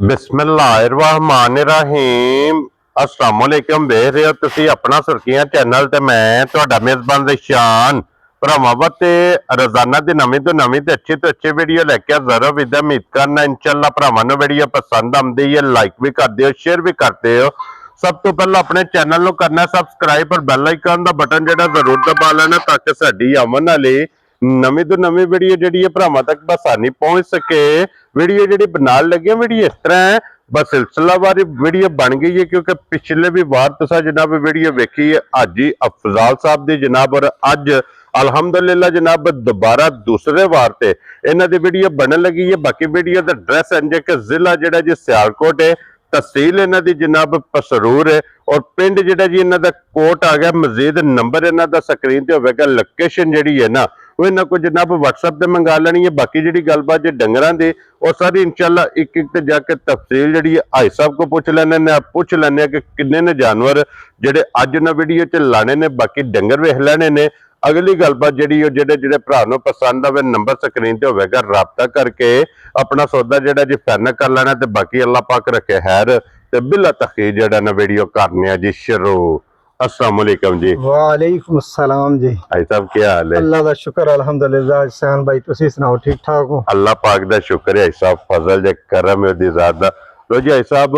बिस्मिल्लाहिर्रहमानिर्रहीम अस्सलाम वालेकुम। देख रहे हो तुसी अपना सुर्खियां चैनल ते मैं तुहाडा मेजबान रिशान भरावां ते रोजाना दी नवीं तो अच्छी वीडियो लेके जरूर विद उम्मीद करना इंशाअल्लाह भरावां नूं वीडियो पसंद आंदी है लाइक भी करते हो शेयर भी करते हो। सब तो पहले अपने चैनल नूं करना सबसक्राइब और बैल आइकन दा बटन जेड़ा जरूर दबा लेना ताकि साडी आमन वाली नवीं तो नवीं वीडियो जी भरावां तक आसानी पहुंच सके। वीडियो जी बनाने लगे वीडियो इस तरह है बस सिलसिलावार वीडियो बन गई है क्योंकि पिछले भी बार तुसा जनाब वीडियो वेखी है अज ही अफजाल साहब की जनाब और अज अलहमदुलिल्लाह जनाब दोबारा दूसरे वार से इन्हों की वीडियो बनने लगी है। बाकी वीडियो का एड्रैस है कि जिला जोड़ा जी सियालकोट है, तहसील इन्हों की जनाब पसरूर है और पिंड जोड़ा जी इन्हों का कोट आ गया। मजीद नंबर इन्हों का स्क्रीन पर होगा, लोकेशन जी है ना वो इन्हों को जनाब WhatsApp पे मंगा लेनी है। बाकी जी गलबात जो डंगरां दी और सारी इंशाल्लाह एक एक ते जाके तफसील जी आई साहब को पूछ लेने पूछ लेने कि किन्ने ने जानवर जेडे अज ना वीडियो च लाने ने। बाकी डंगर वेख लेने ने। अगली गलबात जी जेडे भरा नूं पसंद आवे नंबर स्क्रीन ते होगा, राबता करके अपना सौदा जेड़ा जी फाइनल कर लेना। ते बाकी अल्लाह पाक रखे खैर ते बिला तखीर जेड़ा ना वीडियो करने जी शुरू। अस्सलाम वालेकुम जी। वालेकुम अस्सलाम जी। भाई साहब क्या हाल है? अल्लाह दा शुक्र अल्हम्दुलिल्लाह। सहन भाई तुसी सुनाओ ठीक ठाक हो? अल्लाह पाक दा शुक्र है साहब, फजल जे करम है दी ज़ात दा। लो जी साहब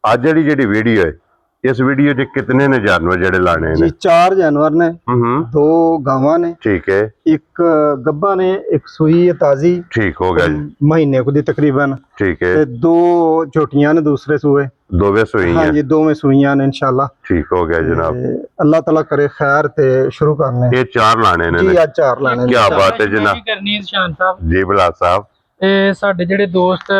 आज जेडी वीडियो है इस वीडियो च कितने ने जानवर जेडे लाने जी ने? 4 जानवर ने, 2 गावां ने, ठीक है, एक गब्बा ने, एक सुई है ताजी, ठीक हो गया जी, महीने को दी तकरीबन, ठीक है, ते 2 झोटियां ने दूसरे सूए। दोवे सुई हाँ हैं, जी 2 में सुइयां ने इंशाल्लाह। ठीक हो गया जनाब। अल्लाह ताला करे खैर ते शुरू करने। ये 4 लाने ने जी आज 4 लाने। क्या बात है जनाब। करनी शान साहब जी बिलाल साहब ਸਾਡੇ ਜਿਹੜੇ ਦੋਸਤ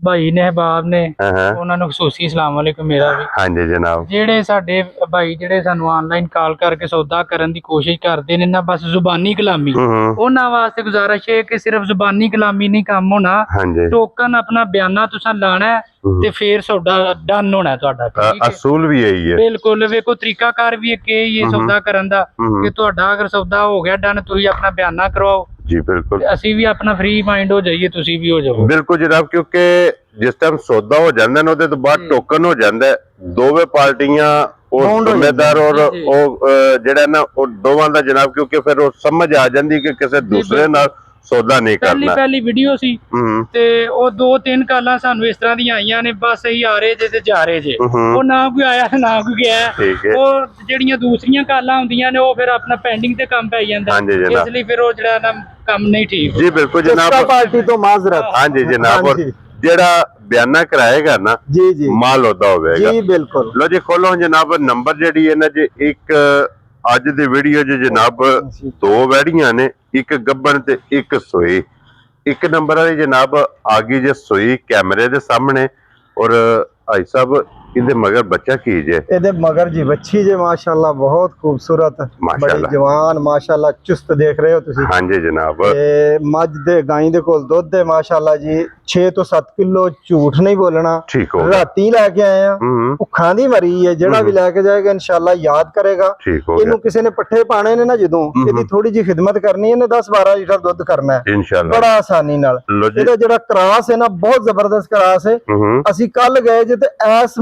ਭਾਈ ਨੇ ਅਹਿਬਾਬ ਨੇ हाँ ਉਹਨਾਂ ਨੂੰ ਖਸੂਸੀ ਸਲਾਮ ਵਾਲੇਕੁਮ ਮੇਰਾ ਵੀ। हाँ जी जनाब, ਜਿਹੜੇ ਸਾਡੇ ਭਾਈ ਜਿਹੜੇ ਸਾਨੂੰ ਆਨਲਾਈਨ ਕਾਲ ਕਰਕੇ ਸੌਦਾ ਕਰਨ ਦੀ ਕੋਸ਼ਿਸ਼ ਕਰਦੇ ਨੇ ਨਾ ਬਸ ਜ਼ੁਬਾਨੀ ਕਲਾਮੀ ਉਹਨਾਂ ਵਾਸਤੇ ਗੁਜ਼ਾਰਿਸ਼ ਹੈ ਕਿ ਸਿਰਫ ਜ਼ੁਬਾਨੀ ਕਲਾਮੀ ਨਹੀਂ ਕੰਮ ਹੋਣਾ। हाँ जी ਟੋਕਨ ਆਪਣਾ ਬਿਆਨਾ ਤੁਸੀਂ ਲਾਣਾ ਹੈ ਤੇ ਫੇਰ ਸੌਦਾ ਡਨ ਹੋਣਾ ਤੁਹਾਡਾ। ਠੀਕ ਹੈ असूल भी यही है। ਬਿਲਕੁਲ ਵੇਖੋ ਤਰੀਕਾਕਾਰ ਵੀ ਇੱਕ ਇਹ ਸੌਦਾ ਕਰਨ ਦਾ ਕਿ ਤੁਹਾਡਾ ਅਗਰ ਸੌਦਾ ਹੋ ਗਿਆ ਡਨ ਤੁਸੀਂ ਆਪਣਾ ਬਿਆਨਾ ਕਰਵਾਓ जी बिल्कुल, ਅਸੀਂ ਵੀ ਆਪਣਾ ਫ੍ਰੀ ਮਾਈंड ਹੋ ਜਾਈਏ ਤੁਸੀਂ ਵੀ ਹੋ ਜਾਓ। बिल्कुल जनाब, क्योंकि जिस टाइम सौदा हो जाता है तो बाद टोकन हो जाता है दोवे पार्टियां और जिम्मेदार और जेड़ा ना दोवां दा जनाब, क्योंकि फिर वो समझ आ जाती कि किसी दूसरे नाल सौदा नहीं करना। पहली वीडियो सी ते ओ 2-3 कालां सानू इस तरह दी आईयां ने बस ही आ रहे जे ते जा रहे जे ओ ना कोई आया ना कोई गया। ओ जेड़ियां दूसरियां कालां हुंदियां ने ओ फिर अपना पेंडिंग ते काम पै जांदा, इसलिए फिर ओ जेड़ा ना काम नहीं ठीक। जी बिल्कुल जनाब, पार्टी तो माजरत। हाँ जी जनाब, और जेड़ा बयाना कराएगा ना जी जी माल होता होगा जी बिल्कुल। लो जी खोलो जनाब नंबर जेडी है ना जी एक अज दी वीडियो च जनाब 2 वैड़ियां ने, एक गब्बन ते एक सोई। एक नंबर वाली जनाब आ गई जे सोई कैमरे दे सामने और भाई साहब इहदे मगर बच्चा कीजे इहदे मगर जी बच्ची जे माशाल्लाह बहुत खूबसूरत, बड़ी जवान माशाल्लाह चुस्त देख रहे हो तुसी। हाँ जी जनाब, मझ दे गाई दे कोल दुध दे माशाल्लाह जी 6 तो 7 किलो, झूठ नहीं बोलना। ठीक हो राती लेके आए हैं, भुखा दी मरी है। जेड़ा भी लेके जाएगा इंशाल्लाह याद करेगा। इनू किसी ने पट्ठे पाने ने ना जदों इहदी थोड़ी जी खिदमत करनी है ने 10-12 लीटर दुध करना है इंशाल्लाह बड़ा आसानी नाल। इहदा जेड़ा क्रास है ना बहुत जबरदस्त क्रास है। ਅਸੀਂ ਕੱਲ ਗਏ ਜੇ ਤੇ ਐਸ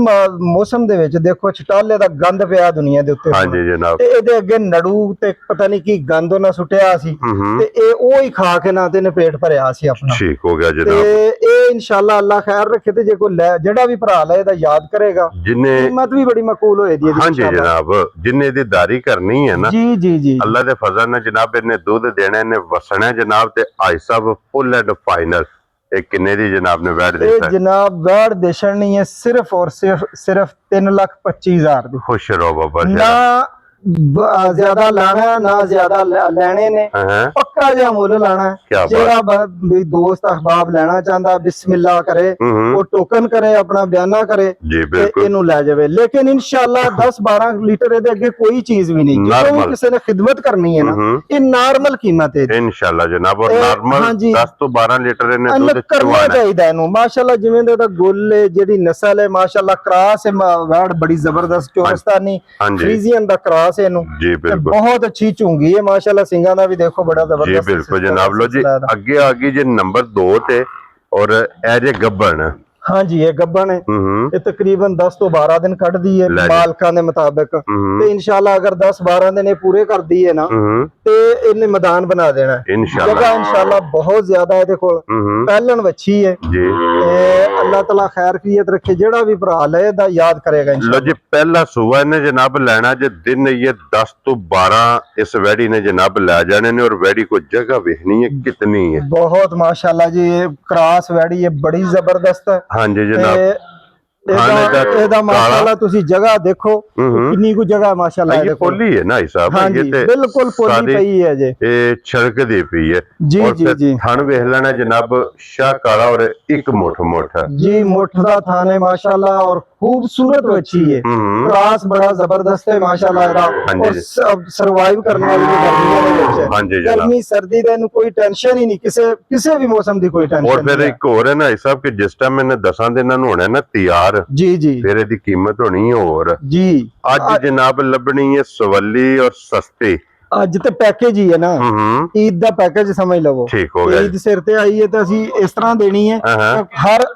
ਮੌਸਮ ਦੇ ਵਿੱਚ ਦੇਖੋ ਛਟਾਲੇ ਦਾ ਗੰਦ ਪਿਆ ਦੁਨੀਆ ਦੇ ਉੱਤੇ। ਹਾਂਜੀ ਜਨਾਬ, ਤੇ ਇਹਦੇ ਅੱਗੇ ਨੜੂ ਤੇ ਪਤਾ ਨਹੀਂ ਕੀ ਗੰਦ ਉਹਨਾਂ ਸੁੱਟਿਆ ਸੀ ਤੇ ਇਹ ਉਹ ਹੀ ਖਾ ਕੇ ਨਾ ਤੇ ਨੇ ਪੇਟ ਭਰਿਆ ਸੀ ਆਪਣਾ। ਠੀਕ ਹੋ ਗਿਆ ਜਨਾਬ। ਤੇ ਇਹ ਇਨਸ਼ਾਅੱਲਾ ਅੱਲਾ ਖੈਰ ਰੱਖੇ ਤੇ ਜੇ ਕੋਈ ਜਿਹੜਾ ਵੀ ਭਰਾ ਲੈ ਇਹਦਾ ਯਾਦ ਕਰੇਗਾ ਜਿੰਨੇ ਕੀਮਤ ਵੀ ਬੜੀ ਮਕਬੂਲ ਹੋਏਗੀ ਇਹਦੀ। ਹਾਂਜੀ ਜਨਾਬ, ਜਿੰਨੇ ਦੀ ਦਾਰੀ ਕਰਨੀ ਹੈ ਨਾ ਜੀ ਜੀ ਜੀ ਅੱਲਾ ਦੇ ਫਜ਼ਲ ਨਾਲ ਜਨਾਬ ਇਹਨੇ ਦੁੱਧ ਦੇਣਾ, ਇਹਨੇ ਵਸਣਾ ਜਨਾਬ। ਤੇ ਆਈ ਸਾਹਿਬ ਫੁੱਲ ਐਂਡ ਫਾਈਨਲ किन्ने दी जनाब ने वैट दी? जनाब वैट देशन नहीं है सिर्फ और सिर्फ 3,25,000 दी। खुश रहो बाबा ना ज्यादा लाना ना ज्यादा लेने ने, पक्का जा मुल लाना है। जेड़ा भी दोस्त अहबाब लेना चाहता बिस्मिल्लाह करे, वो टोकन करे, अपना बयाना करे, इनू ले जावे। लेकिन इंशाल्लाह 10-12 लीटर दे अगे कोई चीज भी नहीं। जो किसी ने खिदमत करनी है ना ये नॉर्मल कीमत है इंशाल्लाह जनाब। और नॉर्मल 10 तो 12 लीटर ने दूध करना चाहिए इनू माशाल्लाह। जिवें दा गुल है जेडी नस्ल है माशाल्लाह, क्रास है वैट बड़ी जबरदस्त चोरस्तानी फ्रीजियन दा क्रास है इनू। जी बिल्कुल, बहुत अच्छी चुंगी है माशाल्लाह। सिंगा दा भी देखो बड़ा जबरदस्त। जी बिल्कुल जनाब। लो जी अगे आ गई जे नंबर 2 ते और ए जे गब्बन। ਹਾਂਜੀ ਇਹ ਗੱਬਣ ਹੈ, ਇਹ ਤਕਰੀਬਨ 10 ਤੋਂ 12 ਦਿਨ ਕੱਢਦੀ ਹੈ ਮਾਲਕਾਂ ਦੇ ਮੁਤਾਬਕ, ਤੇ ਇਨਸ਼ਾਅੱਲਾ ਅਗਰ 10-12 ਦਿਨ ਇਹ ਪੂਰੇ ਕਰਦੀ ਹੈ ਨਾ ਤੇ ਇਹਨੇ ਮੈਦਾਨ ਬਣਾ ਦੇਣਾ ਜਗ੍ਹਾ ਇਨਸ਼ਾਅੱਲਾ ਬਹੁਤ ਜ਼ਿਆਦਾ ਇਹਦੇ ਕੋਲ। ਪਹਿਲਣ ਵੱਛੀ ਹੈ ਤੇ ਅੱਲਾਹ ਤਾਲਾ ਖੈਰ ਖੀਅਤ ਰੱਖੇ, ਜਿਹੜਾ ਵੀ ਭਰਾ ਲਏ ਦਾ ਯਾਦ ਕਰੇਗਾ ਲੋ ਜੀ। ਪਹਿਲਾ ਸੂਆ ਨੇ ਜਨਾਬ ਲੈਣਾ ਜੇ दिन ये 10 ਤੋਂ 12 इस वैडी ने जनाब ला जाने ने, और वैडी को जगह देखनी है कितनी है, बहुत माशाल्लाह जी ये क्रॉस वैडी है, बड़ी जबरदस्त है। हाँ जी जनाब, ਇਹਦਾ ਮਾਸ਼ਾਅੱਲਾ ਤੁਸੀਂ ਜਗ੍ਹਾ ਦੇਖੋ ਕਿੰਨੀ ਕੁ ਜਗ੍ਹਾ ਮਾਸ਼ਾਅੱਲਾ ਇਹ ਪੋਲੀ ਹੈ ਨਾ ਹਿਸਾਬ ਇਹ ਤੇ ਬਿਲਕੁਲ ਪੋਲੀ ਪਈ ਹੈ ਜੇ, ਇਹ ਛੜਕਦੀ ਪਈ ਹੈ ਜੀ ਜੀ ਜੀ। ਥਣ ਵੇਖ ਲੈਣਾ ਜਨਾਬ, ਸ਼ਾਹ ਕਾਲਾ ਔਰ ਇੱਕ ਮੁੱਠ ਜੀ, ਮੁੱਠ ਦਾ ਥਣ ਹੈ ਮਾਸ਼ਾਅੱਲਾ, ਔਰ खूबसूरत बच्ची है, क्रास बड़ा जबरदस्त है माशाल्लाह, और सरवाइव करने वाली गर्मियों ਦੇ ਵਿੱਚ गर्मी सर्दी ਦਾ ਇਹਨੂੰ ਕੋਈ ਟੈਨਸ਼ਨ ਹੀ ਨਹੀਂ, ਕਿਸੇ ਵੀ ਮੌਸਮ ਦੀ ਕੋਈ ਟੈਨਸ਼ਨ। और फिर एक और है ना साहब कि जिस टाइम मैंने 10 ਦਿਨਾਂ ਨੂੰ ਹੋਣਾ ਨਾ ਤਿਆਰ, जी जी, फिर ਇਹਦੀ ਕੀਮਤ ਹੋਣੀ ਹੈ ਹੋਰ जी। ਅੱਜ ਜਨਾਬ ਲੱਭਣੀ ਹੈ ਸਵੱਲੀ ਔਰ ਸਸਤੀ। ਅੱਜ ਤੇ ਪੈਕੇਜ ਹੀ ਹੈ ਨਾ, ਈਦ ਦਾ ਪੈਕੇਜ ਸਮਝ ਲਵੋ, ਠੀਕ ਹੋ ਗਿਆ। ਈਦ ਸਿਰ ਤੇ ਆਈ ਹੈ ਤਾਂ ਅਸੀਂ ਇਸ ਤਰ੍ਹਾਂ ਦੇਣੀ ਹੈ, ਹਰ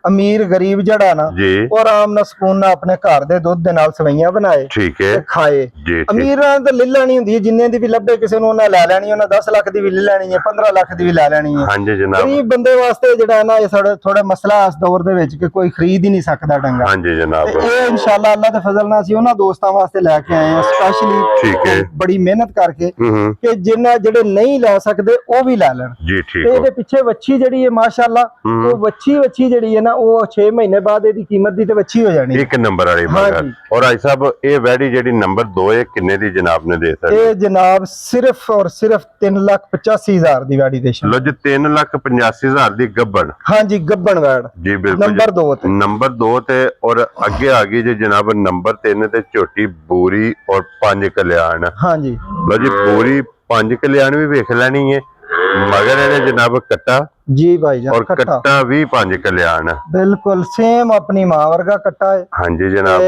अमीर गरीब जड़ा ना वो आराम ना सुकून ना अपने घर दे दुध दे नाल सवैयां बनाए, ठीक है, खाए। अमीरां ते ले लेनी हुंदी है, जिन्ने दी भी लब्बे किसी नूं उन्हां लै लेनी, उन्हां 10 लाख दी भी ले लेनी है, 15 लाख दी भी लै लेनी है। हां जी जनाब, गरीब बंदे वास्ते जेड़ा ना ये थोड़ा मसला इस दौर दे विच कि कोई खरीद ही नहीं सकदा डंगा। हां जी जनाब, ते ये इंशाअल्लाह अल्लाह दे फजल नाल असीं उन्हां दोस्तां वास्ते लै के आए हैं स्पेशली, ठीक है, बड़ी मेहनत करके कि जिन्ना जेड़े नहीं लै सकदे ओ भी लै लैण जी, ठीक है। इहदे पिछे वच्छी जेड़ी है माशाअल्लाह, वो वच्छी जेड़ी है ना वो 6 महीने बाद ਇਹਦੀ ਕੀਮਤ ਦੀ ਤੇ ਵੱਛੀ ਹੋ ਜਾਣੀ, ਇੱਕ ਨੰਬਰ ਵਾਲੀ ਮਗਰ। ਔਰ ਆਈ ਸਾਹਿਬ ਇਹ ਵੈੜੀ ਜਿਹੜੀ ਨੰਬਰ 2 ਹੈ ਕਿੰਨੇ ਦੀ ਜਨਾਬ ਨੇ ਦੇ ਸਕਦੇ? ਇਹ ਜਨਾਬ ਸਿਰਫ ਔਰ ਸਿਰਫ 3,85,000 ਦੀ ਵੈੜੀ ਦੇ ਲੋ ਜੀ, 3,85,000 ਦੀ ਗੱਬਣ। ਹਾਂਜੀ ਗੱਬਣ ਵੈੜ ਜੀ, ਬਿਲਕੁਲ ਨੰਬਰ 2 ਤੇ। ਔਰ ਅੱਗੇ ਆ ਗਈ ਜੀ ਜਨਾਬ ਨੰਬਰ 3 ਤੇ ਝੋਟੀ ਬੂਰੀ ਔਰ 5 ਕਲਿਆਣ। ਹਾਂਜੀ ਲੋ ਜੀ, ਬੂਰੀ 5 ਕਲਿਆਣ ਵੀ ਵੇਖ ਲੈਣੀ ਹੈ, ਮਗਰ ਇਹਨੇ ਜਨਾਬ ਕੱਟਾ जी भाईजान, और कट्टा भी 5 कल्याण बिल्कुल सेम अपनी मां वर्गा कट्टा है। हाँ जी जनाब,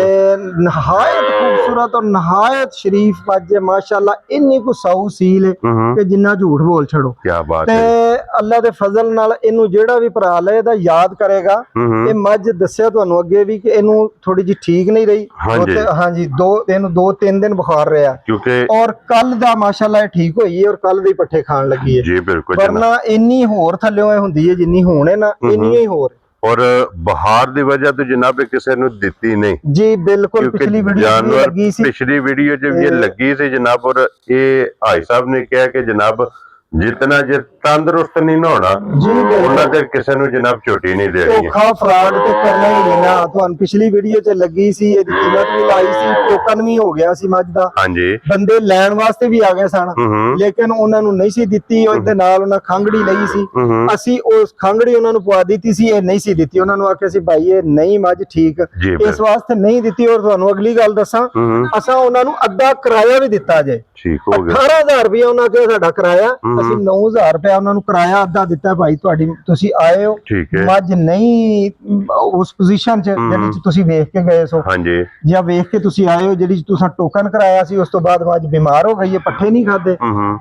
नहायत खूबसूरत और नहायत शरीफ मज है माशाल्लाह, इन्नी को साऊ सील है कि जिन्ना झूठ बोल छड़ो। क्या बात है। अल्लाह दे फजल नाल इनू जेड़ा भी भरा ले दा याद करेगा, ये मज दस्या तुहानू अगे भी कि इनू थोड़ी जी ठीक नहीं रही। हाँ जी, 2-3 दिन बुखार रहा क्योंकि, और कल दा माशाल्लाह ठीक हुई है और कल दी पट्ठे खान लगी है जी, बिल्कुल। वरना इन्नी होर थल्ले ਹੁੰਦੀ ਹੈ ਜਿੰਨੀ ਹੋਣੇ ਨਾ, ਇੰਨੀ ਹੀ ਹੋਰ। और बहार दी वजह तो जनाब किसी ने दिती नहीं जी, बिल्कुल। पिछली वीडियो में लगी सी, पिछली वीडियो जब ये लगी सी जनाब, और ये भाई साहब ने कहा कि जनाब जितना जे तंदुरुस्त नहीं ना होना ਉਹਨਾਂ ਦੇ ਕਿਸੇ ਨੂੰ ਜਨਾਬ ਝੋਟੀ ਨਹੀਂ ਦੇਣੀ। ਧੋਖਾ ਫਰਾਡ ਤੇ ਕਰਨਾ ਹੀ ਨਹੀਂ ਨਾ। ਤੁਹਾਨੂੰ ਪਿਛਲੀ ਵੀਡੀਓ 'ਚ ਲੱਗੀ ਸੀ, ਇਹਦੀ ਕੀਮਤ ਵੀ ਲਾਈ ਸੀ, ਟੋਕਨ ਵੀ ਹੋ ਗਿਆ ਸੀ ਮੱਝ ਦਾ। ਹਾਂਜੀ, ਬੰਦੇ ਲੈਣ ਵਾਸਤੇ ਵੀ ਆ ਗਏ ਸਨ, ਲੇਕਿਨ ਉਹਨਾਂ ਨੂੰ ਨਹੀਂ ਸੀ ਦਿੱਤੀ। ਉਹਦੇ ਨਾਲ ਉਹਨਾਂ ਖੰਗੜੀ ਲਈ ਸੀ, ਅਸੀਂ ਉਸ ਖੰਗੜੀ ਉਹਨਾਂ ਨੂੰ ਪਵਾ ਦਿੱਤੀ ਸੀ, ਇਹ ਨਹੀਂ ਸੀ ਦਿੱਤੀ। ਉਹਨਾਂ ਨੂੰ ਆਖਿਆ ਸੀ ਭਾਈ ਇਹ ਨਹੀਂ ਮੱਝ ਠੀਕ, ਇਸ ਵਾਸਤੇ ਨਹੀਂ ਦਿੱਤੀ। ਔਰ ਤੁਹਾਨੂੰ ਅਗਲੀ ਗੱਲ ਦੱਸਾਂ, ਅਸਾਂ ਉਹਨਾਂ ਨੂੰ ਅੱਧਾ ਕਿਰਾਇਆ ਵੀ ਦਿੱਤਾ ਜੇ, ਠੀਕ ਹੋ ਗਿਆ। 18,000 ਰੁਪਏ ਉਹਨਾਂ ਕਿਹਾ ਸਾਡਾ ਕਿਰਾਇਆ, ਅਸੀਂ 9,000 ਰੁਪਏ ਉਹਨਾਂ ਨੂੰ ਕਿਰਾਇਆ ਅੱਧਾ ਦਿੱਤਾ। ਭਾਈ ਤੁਹਾਡੀ ਤੁਸੀਂ ਆਏ ਹੋ, ਮੱਝ ਨਹੀਂ ਉਸ ਪੋਜੀਸ਼ਨ 'ਚ ਜਿਹੜੀ 'ਚ ਤੁਸੀਂ ਵੇਖ ਕੇ ਗਏ ਸੋ, ਜਾਂ ਵੇਖ ਕੇ ਤੁਸੀਂ ਆਏ ਹੋ ਜਿਹੜੀ ਤੁਸੀਂ ਟੋਕਨ ਕਰਾਇਆ ਸੀ, ਉਸ ਤੋਂ ਬਾਅਦ ਮੱਝ ਬਿਮਾਰ ਹੋ ਗਈ ਹੈ, ਪੱਠੇ ਨਹੀਂ ਖਾਦੇ,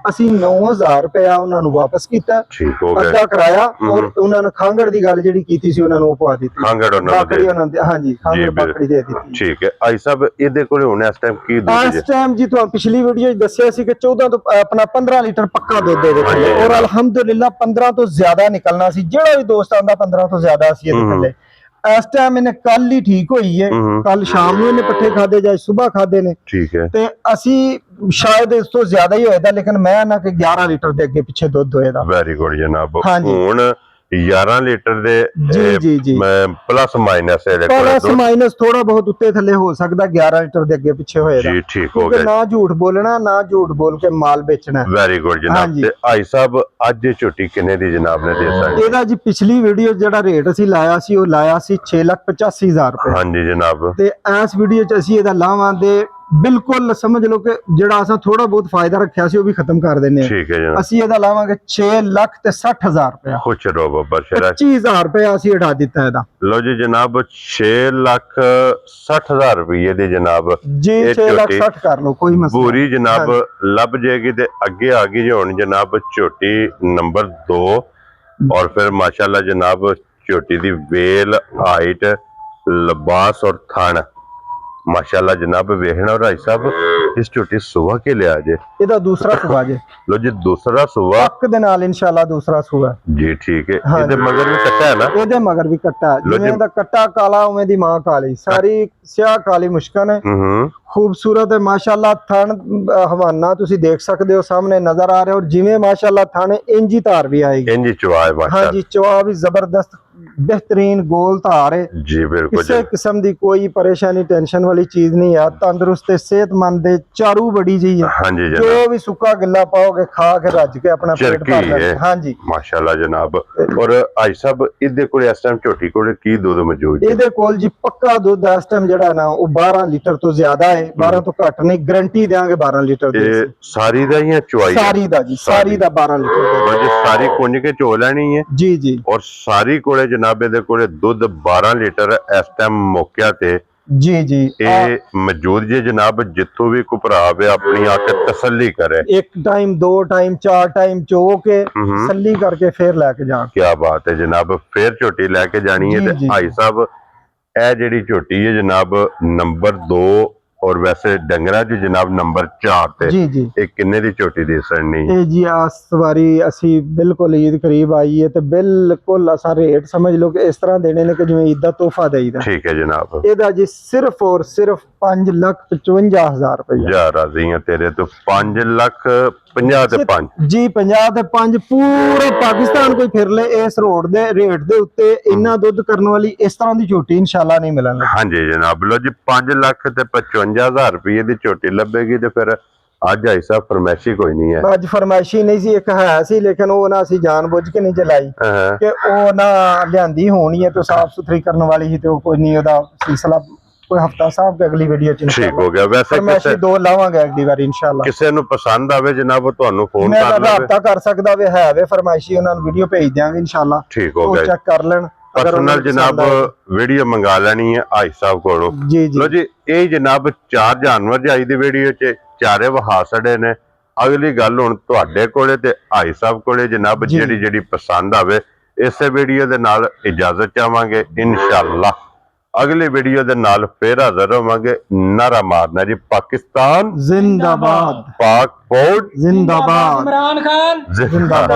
ਅਸੀਂ 9,000 ਰੁਪਇਆ ਉਹਨਾਂ ਨੂੰ ਵਾਪਸ ਕੀਤਾ, ਅੱਧਾ ਕਰਾਇਆ। ਔਰ ਉਹਨਾਂ ਨੇ ਖਾਂਗੜ ਦੀ ਗੱਲ ਜਿਹੜੀ ਕੀਤੀ ਸੀ ਉਹਨਾਂ ਨੂੰ ਉਹ ਪਵਾ ਦਿੱਤੀ, ਖਾਂਗੜ ਉਹਨਾਂ ਦੇ। ਹਾਂਜੀ, ਖਾਂਗੜ ਬੱਕਰੀ ਦੇ ਦਿੱਤੀ, ਠੀਕ ਹੈ। ਆਈ ਸਾਹਿਬ ਇਹਦੇ ਕੋਲ ਹੁਣ ਇਸ ਟਾਈਮ ਕੀ ਦੁੱਧ? ਇਸ ਟਾਈਮ ਜੀ ਤੁਹਾਨੂੰ ਪਿਛਲੀ ਵੀਡੀਓ 'ਚ ਦੱਸਿਆ ਸੀ ਕਿ 14 ਤੋਂ ਆਪਣਾ 15 ਲੀਟਰ ਪੱਕਾ ਦੁੱਧ ਇਹਦੇ ਥੱਲੇ, ਔਰ ਅਲਹਮਦੁਲਿਲਾ 15 ਤੋਂ ਜ਼ਿਆਦਾ ਨਿਕਲਣਾ ਸੀ। ਜਿਹੜਾ ਵੀ ਦੋਸਤ ਆਂਦਾ 15 ਤੋਂ ਜ਼ਿਆਦਾ ਸੀ ਇਹਦੇ ਥੱਲੇ। ਇਸ ਟਾਈਮ ਇਹਨੇ ਕੱਲ ਹੀ ਠੀਕ ਹੋਈ ਹੈ, ਕੱਲ ਸ਼ਾਮ ਨੂੰ ਇਹਨੇ ਪੱਠੇ ਖਾਦੇ ਜਾਂ ਸਵੇਰ ਖਾਦੇ ਨੇ, ਠੀਕ ਹੈ। ਤੇ ਅਸੀਂ ਸ਼ਾਇਦ ਇਸ ਤੋਂ ਜ਼ਿਆਦਾ ਹੀ ਹੋਏਗਾ, ਲੇਕਿਨ ਮੈਂ ਨਾ ਕਿ 11 ਲੀਟਰ ਦੇ ਅੱਗੇ ਪਿੱਛੇ ਦੁੱਧ ਹੋਏਗਾ। ਵੈਰੀ ਗੁੱਡ ਜਨਾਬ। ਹੁਣ 11 ਲੀਟਰ ਦੇ ਜੀ ਜੀ ਪਲੱਸ ਮਾਈਨਸ ਥੋੜਾ ਬਹੁਤ ਉੱਤੇ ਥੱਲੇ ਹੋ ਸਕਦਾ, 11 ਲੀਟਰ ਦੇ ਅੱਗੇ ਪਿੱਛੇ ਹੋਏਗਾ ਜੀ, ਠੀਕ ਹੋ ਗਿਆ। ਨਾ ਝੂਠ ਬੋਲਣਾ, ਨਾ ਝੂਠ ਬੋਲ ਕੇ ਮਾਲ ਵੇਚਣਾ। ਵੈਰੀ ਗੁੱਡ ਜਨਾਬ। ਤੇ ਭਾਈ ਸਾਹਿਬ ਅੱਜ ਝੋਟੀ ਕਿੰਨੇ ਦੀ ਜਨਾਬ ਨੇ ਦੇ ਸਕਦੇ? ਇਹਦਾ ਜੀ ਪਿਛਲੀ ਵੀਡੀਓ ਜਿਹੜਾ ਰੇਟ ਅਸੀਂ ਲਾਇਆ ਸੀ ਉਹ ਲਾਇਆ ਸੀ 6,85,000 ਰੁਪਏ। ਹਾਂਜੀ ਜਨਾਬ। ਤੇ ਇਸ ਵੀਡੀਓ 'ਚ ਅਸੀਂ ਇਹਦਾ ਲਾਵਾਂ ਦੇ ਬਿਲਕੁਲ ਸਮਝ ਲਓ ਕਿ ਜਿਹੜਾ ਅਸਾਂ ਥੋੜਾ ਬਹੁਤ ਫਾਇਦਾ ਰੱਖਿਆ ਸੀ ਉਹ ਵੀ ਖਤਮ ਕਰ ਦਿੰਨੇ ਆ। ਠੀਕ ਹੈ ਜੀ। ਅਸੀਂ ਇਹਦਾ ਲਾਵਾਂਗੇ 6,60,000 ਰੁਪਏ। ਖੁਸ਼ ਰਹੋ ਬਾਬਾ ਸ਼ਰਾ। 25,000 ਰੁਪਏ ਅਸੀਂ ਹਟਾ ਦਿੱਤਾ ਇਹਦਾ। ਲਓ ਜੀ ਜਨਾਬ 6,60,000 ਰੁਪਏ ਦੇ ਜਨਾਬ ਜੀ, 6,60,000 ਕਰ ਲਓ, ਕੋਈ ਮਸਲਾ। ਪੂਰੀ ਜਨਾਬ ਲੱਭ ਜਾਏਗੀ। ਤੇ ਅੱਗੇ ਆ ਗਈ ਜੀ ਹੁਣ ਜਨਾਬ ਝੋਟੀ ਨੰਬਰ 2, और फिर माशाल्लाह जनाब ਝੋਟੀ ਦੀ ਵੇਲ, ਹਾਈਟ, ਲਿਬਾਸ ਔਰ ਥਣ माशाल्लाह जनाब वेखना। और भाई साहब इस झोटी सुबह के लिया जे ਇਹਦਾ ਦੂਸਰਾ ਸੂਆ ਜੇ लो जी दूसरा सुबह ਪੱਕ ਦੇ ਨਾਲ ਇਨਸ਼ਾਅੱਲਾ ਦੂਸਰਾ ਸੂਆ जी ठीक है। हाँ ਇਹਦੇ जी। मगर भी कट्टा है ना? ਇਹਦੇ ਮਗਰ ਵੀ ਕੱਟਾ ਹੈ। ਲਓ ਜੀ। ਜਿਵੇਂ ਦਾ ਕੱਟਾ ਕਾਲਾ ਉਵੇਂ ਦੀ ਮਾਂ ਕਾਲੀ, ਸਾਰੀ ਸਿਆਹ ਕਾਲੀ ਮੁਸ਼ਕਨ ਹੈ, खूबसूरत है माशाल्लाह। थन हवाना तुसी देख सकते हो सामने नजर आ रहे हो, और जिਵੇਂ माशाल्लाह थन इंजी धार भी आएगी। इंजी चवा है हाँ माशाल्लाह जी, चवा भी जबरदस्त बेहतरीन गोल धार है। जी बिल्कुल किसी जी। किस्म की कोई परेशानी टेंशन वाली चीज नहीं है। तंदुरुस्त है, सेहतमंद है, चारू बड़ी जी है। हाँ जी जो जनाब भी सुक्का गिल्ला पाओगे खा के रज के अपना पेट चरकी भर है। लेंगे। हाँ जी माशाल्लाह जनाब। और भाई साहब इहदे कोल इस टाइम झोटी कोल की दूध मौजूद है? ਇਹਦੇ ਕੋਲ ਜੀ ਪੱਕਾ ਦੁੱਧ ਇਸ ਟਾਈਮ ਜਿਹੜਾ ਨਾ ਉਹ 12 ਲੀਟਰ ਤੋਂ ਜ਼ਿਆਦਾ ਹੈ। 12 ਤੋਂ ਘੱਟ ਨਹੀਂ, ਗਾਰੰਟੀ ਦੇਾਂਗੇ 12 ਲੀਟਰ ਦੀ। ਇਹ ਸਾਰੀ ਦਾ ਹੀ ਹੈ ਚੁਆਈ? ਸਾਰੀ ਦਾ ਜੀ, ਸਾਰੀ ਦਾ 12 ਲੀਟਰ ਦਾ बस सारी कुंज के चो लेनी है ਜੀ ਜੀ और सारी कोले जनाब ਇਹਦੇ ਕੋਲੇ ਦੁੱਧ 12 ਲੀਟਰ ਇਸ ਟਾਈਮ ਮੌਕਿਆ ਤੇ ਜੀ ਜੀ ਇਹ ਮੌਜੂਦ ਜੇ ਜਨਾਬ। ਜਿੱਥੋਂ ਵੀ ਕੋਈ ਭਰਾ ਵੇ ਆਪਣੀ ਆ ਕੇ ਤਸੱਲੀ ਕਰੇ, ਇੱਕ ਟਾਈਮ, ਦੋ ਟਾਈਮ, ਚਾਰ ਟਾਈਮ ਚੋ ਕੇ ਤਸੱਲੀ ਕਰਕੇ ਫੇਰ ਲੈ ਕੇ ਜਾਣ। ਕੀ ਬਾਤ ਹੈ ਜਨਾਬ। ਫੇਰ ਝੋਟੀ ਲੈ ਕੇ ਜਾਣੀ ਹੈ ਜੀ, ਤੇ ਜੀ। ਭਾਈ ਸਾਹਿਬ ਇਹ ਜਿਹੜੀ ਝੋਟੀ ਹੈ ਜਨਾਬ ਨੰਬਰ 2 और वैसे डंगरा जी जनाब नंबर 4 ਤੇ ਜੀ ਜੀ ਇਹ ਕਿੰਨੇ ਦੀ ਝੋਟੀ ਦੇ ਸਰਨੀ? ਇਹ ਜੀ ਇਸ ਵਾਰੀ ਅਸੀਂ ਬਿਲਕੁਲ ਈਦ ਕਰੀਬ ਆਈ ਹੈ ਤੇ ਬਿਲਕੁਲ ਅਸਾਂ ਰੇਟ ਸਮਝ ਲਓ ਕਿ ਇਸ ਤਰ੍ਹਾਂ ਦੇਣੇ ਨੇ ਕਿ ਜਿਵੇਂ ਈਦ ਦਾ ਤੋਹਫਾ ਦੇਈਦਾ। ਠੀਕ ਹੈ ਜਨਾਬ। ਇਹਦਾ ਜੀ ਸਿਰਫ ਔਰ ਸਿਰਫ 5,55,000 ਰੁਪਏ। ਜਾ ਰਾਜ਼ੀ ਹਾਂ ਤੇਰੇ ਤੋਂ 5,50,000 ਤੇ 5 ਜੀ 50 ਤੇ 5 ਪੂਰੇ ਪਾਕਿਸਤਾਨ ਕੋਈ ਫਿਰ ਲੈ ਇਸ ਰੋਡ ਦੇ ਰੇਟ ਦੇ ਉੱਤੇ ਇੰਨਾ ਦੁੱਧ ਕਰਨ ਵਾਲੀ ਇਸ ਤਰ੍ਹਾਂ ਦੀ ਝੋਟੀ ਇਨਸ਼ਾਅੱਲਾ ਨਹੀਂ ਮਿਲਣ। ਹਾਂਜੀ ਜਨਾਬ। ਲੋ ਜੀ 5,55,000 ਰੁਪਏ ਦੀ ਝੋਟੀ ਲੱਭੇਗੀ ਤੇ ਫਿਰ ਅੱਜ ਆਈ ਸਾਹਿਬ ਫਰਮੈਸ਼ੀ ਕੋਈ ਨਹੀਂ ਹੈ। ਅੱਜ ਫਰਮਾਇਸ਼ੀ ਨਹੀਂ ਸੀ, ਇੱਕ ਹੈ ਸੀ ਲੇਕਿਨ ਉਹ ਨਾ ਅਸੀਂ ਜਾਣਬੁੱਝ ਕੇ ਨਹੀਂ ਚਲਾਈ ਹਾਂ ਕਿ ਉਹ ਨਾ ਲਿਆਂਦੀ ਹੋਣੀ ਹੈ ਤੇ ਸਾਫ ਸੁਥਰੀ ਕਰਨ ਵਾਲੀ ਸੀ ਤੇ ਉਹ ਕੋਈ ਨਹੀਂ, ਉਹਦਾ ਸਿਲਸਿਲਾ ਕੋਈ ਹਫਤਾ ਸਾਹਿਬ ਕੇ ਅਗਲੀ ਵੀਡੀਓ ਚ ਠੀਕ ਹੋ ਗਿਆ। ਵੈਸੇ ਫਰਮਾਇਸ਼ੀ ਕਿਸੇ ਦੋ ਲਾਵਾਂਗੇ ਅਗਲੀ ਵਾਰ ਇਨਸ਼ਾਅੱਲਾ। ਕਿਸੇ ਨੂੰ ਪਸੰਦ ਆਵੇ ਜਨਾਬ ਉਹ ਤੁਹਾਨੂੰ ਫੋਨ ਮੈਂ ਕਰ ਲਵੇ। ਰਾਬਤਾ ਕਰ ਸਕਦਾ ਵੇ, ਹੈ ਵੇ ਫਰਮਾਇਸ਼ੀ, ਉਹਨਾਂ ਨੂੰ ਵੀਡੀਓ ਭੇਜ ਦਿਆਂਗੇ ਇਨਸ਼ਾਅੱਲਾ। ਠੀਕ ਹੋ ਉਹ ਗਿਆ। ਚੈੱਕ ਕਰ ਲੈਣ। ਅਗਰ ਉਹਨਾਂ ਪਰਸਨਲ ਨੂੰ ਜਨਾਬ ਪਸੰਦ ਆਏ। ਵੀਡੀਓ ਮੰਗਾ ਲੈਣੀ ਹੈ ਆਈ ਸਾਹਿਬ ਕੋਲੋਂ। ਜੀ ਜੀ ਲੋ ਜੀ ਇਹ ਜਨਾਬ 4 ਜਾਨਵਰ ਜਾਈ ਦੀ ਵੀਡੀਓ ਚ ਚਾਰੇ ਵਹਾ ਛੜੇ ਨੇ। ਅਗਲੀ ਗੱਲ ਹੁਣ ਤੁਹਾਡੇ ਕੋਲੇ ਤੇ ਆਈ ਸਾਹਿਬ ਕੋਲੇ ਜਨਾਬ ਜੀ। ਜਿਹੜੀ ਪਸੰਦ ਆਵੇ ਇਸੇ ਵੀਡੀਓ ਦੇ ਨਾਲ ਇਜਾਜ਼ਤ ਚਾਹਾਂਗੇ ਇਨਸ਼ਾਅੱਲਾ। ਅਗਲੀ ਵੀਡੀਓ ਦੇ ਨਾਲ ਫੇਰ ਹਾਜ਼ਰ ਹੋਵਾਂਗੇ। ਨਾਰਾ ਮਾਰਨਾ ਜੀ ਪਾਕਿਸਤਾਨ जिंदाबाद, पाक फौज जिंदाबाद, इमरान खान जिंदाबाद।